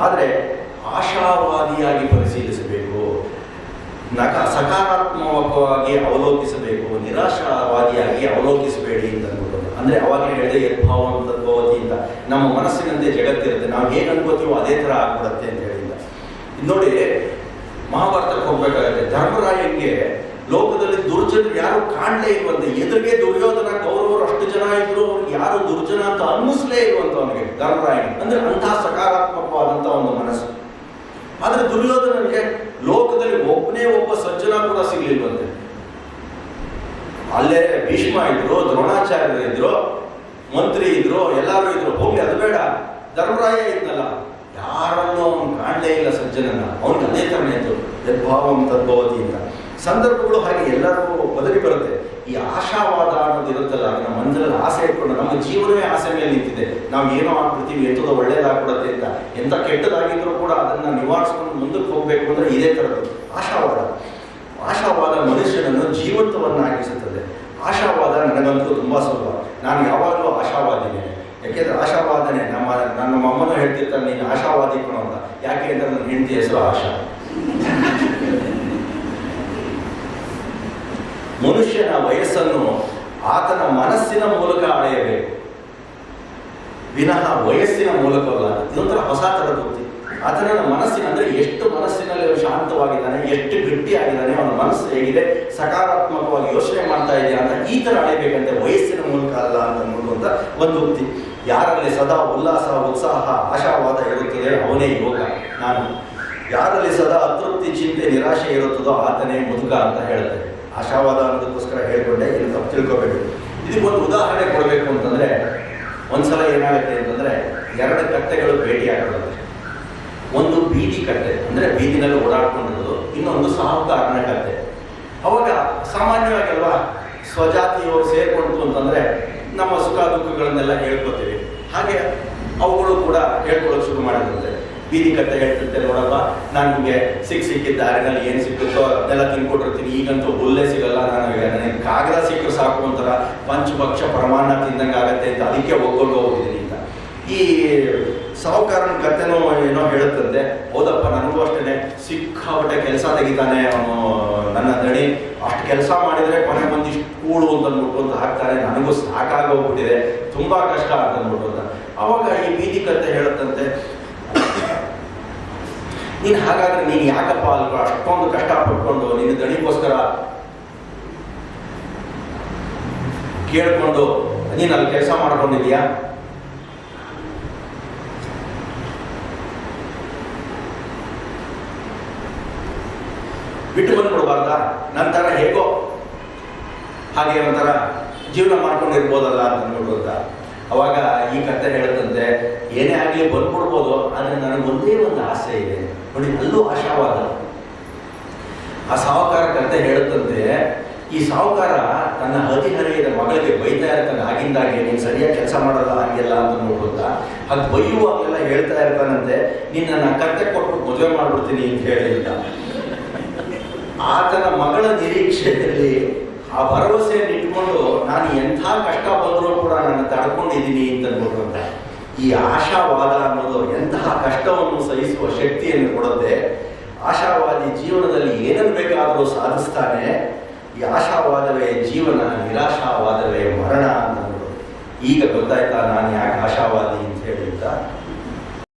ಆದರೆ ಆಶಾವಾದಿಯಾಗಿ ಪರಿಶೀಲಿಸಬೇಕು, ಸಕಾರಾತ್ಮಕವಾಗಿ ಅವಲೋಕಿಸಬೇಕು, ನಿರಾಶಾವಾದಿಯಾಗಿ ಅವಲೋಕಿಸಬೇಡಿ ಅಂತ ಅನ್ಬೋದು. ಅಂದರೆ ಅವಾಗಲೇ ಹೇಳಿದೆ ಯದ್ಭಾವಂ ತದ್ಭವತಿ ಅಂತ. ನಮ್ಮ ಮನಸ್ಸಿನಂತೆ ಜಗತ್ತಿರುತ್ತೆ, ನಾವು ಹೇಗೆ ಅನ್ಕೋತೀವೋ ಅದೇ ಥರ ಆಗ್ಬಿಡುತ್ತೆ ಅಂತ ಹೇಳಿಲ್ಲ. ನೋಡಿ, ಮಹಾಭಾರತಕ್ಕೆ ಹೋಗ್ಬೇಕಾಗತ್ತೆ. ಧರ್ಮರಾಯಂಗೆ ಲೋಕದಲ್ಲಿ ದುರ್ಜನರು ಯಾರು ಕಾಣಲೇ ಇರುವಂತೆ, ಎದುರಿಗೆ ದುರ್ಯೋಧನ ಕೌರವರು ಅಷ್ಟು ಜನ ಇದ್ರು, ಯಾರು ದುರ್ಜನ ಅಂತ ಅನ್ನಿಸ್ಲೇ ಇರುವಂತ ಅವನಿಗೆ ಧರ್ಮರಾಯನಿಗೆ. ಅಂದ್ರೆ ಅಂತಹ ಸಕಾರಾತ್ಮಕವಾದಂತಹ ಒಂದು ಮನಸ್ಸು. ಆದ್ರೆ ದುರ್ಯೋಧನನಿಗೆ ಲೋಕದಲ್ಲಿ ಒಬ್ಬ ಸಜ್ಜನ ಕೂಡ ಸಿಗ್ಲಿಲ್ವಂತೆ. ಅಲ್ಲೇ ಭೀಷ್ಮ ಇದ್ರು, ದ್ರೋಣಾಚಾರ್ಯರು ಇದ್ರು, ಮಂತ್ರಿ ಇದ್ರು, ಎಲ್ಲರೂ ಇದ್ರು. ಹೋಗ್ಲಿ, ಅದು ಬೇಡ, ಧರ್ಮರಾಯ ಇದ್ನಲ್ಲ, ಯಾರನ್ನೂ ಅವನು ಕಾಣಲೇ ಇಲ್ಲ ಸಜ್ಜನನ್ನ. ಅವನಿಗೆ ಅದೇ ಥರನೇ ಇತ್ತು, ಯದ್ಭಾವಂ ತದ್ಭವತಿ ಅಂತ. ಸಂದರ್ಭಗಳು ಹಾಗೆ ಎಲ್ಲರಿಗೂ ಬದಲಿ ಬರುತ್ತೆ. ಈ ಆಶಾವಾದ ಅನ್ನೋದು ಇರುತ್ತಲ್ಲ, ನಮ್ಮ ಮನದಲ್ಲಿ ಆಸೆ ಇಟ್ಕೊಂಡು ನಮ್ಮ ಜೀವನವೇ ಆಸೆ ಮೇಲೆ ನಿಂತಿದೆ, ನಾವು ಏನೋ ಆಗ್ಬಿಡ್ತೀವಿ, ಎಂಥದೋ ಒಳ್ಳೇದಾಗ್ಬಿಡುತ್ತೆ ಅಂತ. ಎಂಥ ಕೆಟ್ಟದಾಗಿದ್ರೂ ಕೂಡ ಅದನ್ನು ನಿವಾರಿಸ್ಕೊಂಡು ಮುಂದಕ್ಕೆ ಹೋಗಬೇಕು ಅಂದರೆ ಇದೇ ಥರದ್ದು ಆಶಾವಾದ. ಆಶಾವಾದ ಮನುಷ್ಯನನ್ನು ಜೀವಂತವನ್ನಾಗಿಸುತ್ತದೆ. ಆಶಾವಾದ ನನಗಂತೂ ತುಂಬ ಸುಲಭ. ನಾನು ಯಾವಾಗಲೂ ಆಶಾವಾದಿನೇ. ಯಾಕೆಂದರೆ ಆಶಾವಾದನೆ ನನ್ನ ಅಮ್ಮನೂ ಹೇಳ್ತಿರ್ತಾರೆ, ನೀನು ಆಶಾವಾದಿ ಕಣೋ ಅಂತ. ಯಾಕೆ ಅಂದರೆ ನನ್ನ ಹೆಂಡತಿ ಹೆಸರು ಆಶಾ. ಮನುಷ್ಯನ ವಯಸ್ಸನ್ನು ಆತನ ಮನಸ್ಸಿನ ಮೂಲಕ ಅಳೆಯಬೇಕು, ವಿನಃ ವಯಸ್ಸಿನ ಮೂಲಕವಲ್ಲ. ಇದೊಂಥರ ಹೊಸ ಥರದ ಬುದ್ಧಿ. ಆತನ ಮನಸ್ಸಿನ ಅಂದರೆ ಎಷ್ಟು ಮನಸ್ಸಿನಲ್ಲಿ ಶಾಂತವಾಗಿದ್ದಾನೆ, ಎಷ್ಟು ಗಟ್ಟಿಯಾಗಿದ್ದಾನೆ, ಅವನ ಮನಸ್ಸು ಹೇಗಿದೆ, ಸಕಾರಾತ್ಮಕವಾಗಿ ಯೋಚನೆ ಮಾಡ್ತಾ ಇದೆಯಾ ಅಂತ ಈ ಥರ ಅಳೆಯಬೇಕಂತೆ, ವಯಸ್ಸಿನ ಮೂಲಕ ಅಲ್ಲ ಅಂತ ನೋಡುವಂಥ ಒಂದು ಬುದ್ಧಿ. ಯಾರಲ್ಲಿ ಸದಾ ಉಲ್ಲಾಸ, ಉತ್ಸಾಹ, ಆಶಾವಾದ ಇರುತ್ತದೆ ಅವನೇ ಯೋಗ. ನಾನು ಯಾರಲ್ಲಿ ಸದಾ ಅತೃಪ್ತಿ, ಚಿಂತೆ, ನಿರಾಶೆ ಇರುತ್ತದೋ ಆತನೇ ಮುದುಕ ಅಂತ ಹೇಳುತ್ತೆ. ಆಶಾವಾದ ಅನ್ನೋದಕ್ಕೋಸ್ಕರ ಹೇಳ್ಕೊಂಡೆ, ಇಲ್ಲಿ ತಪ್ಪು ತಿಳ್ಕೊಬೇಡಿ. ಇದಕ್ಕೊಂದು ಉದಾಹರಣೆ ಕೊಡಬೇಕು ಅಂತಂದರೆ, ಒಂದ್ಸಲ ಏನಾಗುತ್ತೆ ಅಂತಂದರೆ, ಎರಡು ಕತ್ತೆಗಳು ಭೇಟಿಯಾಗಿರುತ್ತೆ. ಒಂದು ಬೀದಿ ಕತ್ತೆ, ಅಂದರೆ ಬೀದಿನಲ್ಲಿ ಓಡಾಡ್ಕೊಂಡಿರೋದು, ಇನ್ನೊಂದು ಸಾಹುಕಾರನ ಕತ್ತೆ. ಅವಾಗ ಸಾಮಾನ್ಯವಾಗಿ ಅಲ್ವಾ, ಸ್ವಜಾತಿಯವರು ಸೇರ್ಕೊಂಡ್ತು ಅಂತಂದರೆ ನಮ್ಮ ಸುಖ ದುಃಖಗಳನ್ನೆಲ್ಲ ಹೇಳ್ಕೊತೀವಿ. ಹಾಗೆ ಅವುಗಳು ಕೂಡ ಹೇಳ್ಕೊಳ್ಳೋಕೆ ಶುರು ಮಾಡಿರುತ್ತೆ. ಬೀದಿ ಕತ್ತೆ ಹೇಳ್ತಿರ್ತಾರೆ, ನೋಡಪ್ಪ ನಾನು ನಿಮಗೆ ಸಿಕ್ಕಿದ್ದ ದಾರಿನಲ್ಲಿ ಏನು ಸಿಕ್ಕುತ್ತೋ ಅದೆಲ್ಲ ತಿನ್ಕೊಟ್ಟಿರ್ತೀನಿ, ಈಗಂತೂ ಹುಲ್ಲೇ ಸಿಗಲ್ಲ, ನನಗೆ ಕಾಗದ ಸಿಕ್ಕರು ಸಾಕು ಒಂಥರ ಪಂಚಭಕ್ಷ ಪ್ರಮಾಣ ತಿಂದಂಗೆ ಆಗತ್ತೆ ಅಂತ, ಅದಕ್ಕೆ ಒಗ್ಕೊಂಡು ಹೋಗಿದ್ದೀನಿ ಅಂತ. ಈ ಸಾಹುಕಾರನ ಕತ್ತೆನೋ ಏನೋ ಹೇಳುತ್ತಂತೆ, ಹೌದಪ್ಪ ನನಗೂ ಅಷ್ಟೇ, ಸಿಕ್ಕಾಪಟ್ಟೆ ಕೆಲಸ ತೆಗಿತಾನೆ ಅವನು ನನ್ನ ದಣಿ, ಅಷ್ಟು ಕೆಲಸ ಮಾಡಿದರೆ ಕೊನೆಗೆ ಒಂದಿಷ್ಟು ಕೂಡು ಅಂತ ಅಂದ್ಬಿಟ್ಟು ಅಂತ ಹಾಕ್ತಾರೆ, ನನಗೂ ಸಾಕಾಗೋಗ್ಬಿಟ್ಟಿದೆ, ತುಂಬ ಕಷ್ಟ ಅಂತ ಅಂದ್ಬಿಟ್ಟು ಅಂತ. ಅವಾಗ ಈ ಬೀದಿ ಕತ್ತೆ ಹೇಳುತ್ತಂತೆ, ನೀನು ಹಾಗಾದ್ರೆ ನೀನು ಯಾಕಪ್ಪ ಅಲ್ಪ ಅಷ್ಟೊಂದು ಕಷ್ಟ ಪಟ್ಕೊಂಡು ನಿನ್ನ ದಣಿಗೋಸ್ಕರ ಕೇಳ್ಕೊಂಡು ನೀನು ಅಲ್ಲಿ ಕೆಲಸ ಮಾಡ್ಕೊಂಡಿದ್ಯಾ? ಬಿಟ್ಟು ಬಂದ್ಬಿಡ್ಬಾರ್ದಾ? ನಂತರ ಹೇಗೋ ಹಾಗೆ ಒಂಥರ ಜೀವನ ಮಾಡ್ಕೊಂಡಿರ್ಬೋದಲ್ಲ ಅಂತ ಅಂದ್ಬಿಟ್ಟು. ಅವಾಗ ಈ ಕತೆ ಹೇಳುತ್ತಂತೆ, ಏನೇ ಆಗಲಿ ಬಂದ್ಬಿಡ್ಬೋದು, ಆದರೆ ನನಗೆ ಒಂದೇ ಒಂದು ಆಸೆ ಇದೆ ನೋಡಿ. ಅಲ್ಲೂ ಆಶಾವಾದ. ಆ ಸಾಹುಕಾರ ಕತೆ ಹೇಳುತ್ತಂತೆ, ಈ ಸಾಹುಕಾರ ತನ್ನ ಹದಿಹರೆಯದ ಮಗಳಿಗೆ ಬೈತಾ ಇರ್ತಾನೆ, ಆಗಿಂದಾಗೆ ನೀನು ಸರಿಯಾಗಿ ಕೆಲಸ ಮಾಡಲ್ಲ ಹಾಗೆಲ್ಲ ಅಂತ ನೋಡ್ಬೋದಾ. ಅದು ಬೈಯುವಾಗೆಲ್ಲ ಹೇಳ್ತಾ ಇರ್ತಾನಂತೆ, ನೀನು ನನ್ನ ಕತ್ತೆ ಕೊಟ್ಬಿಟ್ಟು ಮದುವೆ ಮಾಡ್ಬಿಡ್ತೀನಿ ಅಂತ ಹೇಳಿದ್ದ. ಆತನ ಮಗಳ ನಿರೀಕ್ಷೆಯಲ್ಲಿ ಆ ಭರವಸೆಯನ್ನು ಇಟ್ಕೊಂಡು ನಾನು ಎಂಥ ಕಷ್ಟ ಬಂದರೂ ಕೂಡ ನಾನು ತಡ್ಕೊಂಡಿದ್ದೀನಿ ಅಂತ ಅಂದ್ಬಿಟ್ಟು. ಈ ಆಶಾವಾದ ಅನ್ನೋದು ಎಂತಹ ಕಷ್ಟವನ್ನು ಸಹಿಸುವ ಶಕ್ತಿಯನ್ನು ಕೊಡುತ್ತೆ. ಆಶಾವಾದಿ ಜೀವನದಲ್ಲಿ ಏನನ್ನು ಬೇಕಾದರೂ ಸಾಧಿಸ್ತಾನೆ. ಈ ಆಶಾವಾದವೇ ಜೀವನ, ನಿರಾಶಾವಾದವೇ ಮರಣ ಅಂತ. ಈಗ ಗೊತ್ತಾಯ್ತಾ ನಾನು ಯಾಕೆ ಆಶಾವಾದಿ ಅಂತ ಹೇಳಿದ್ದ?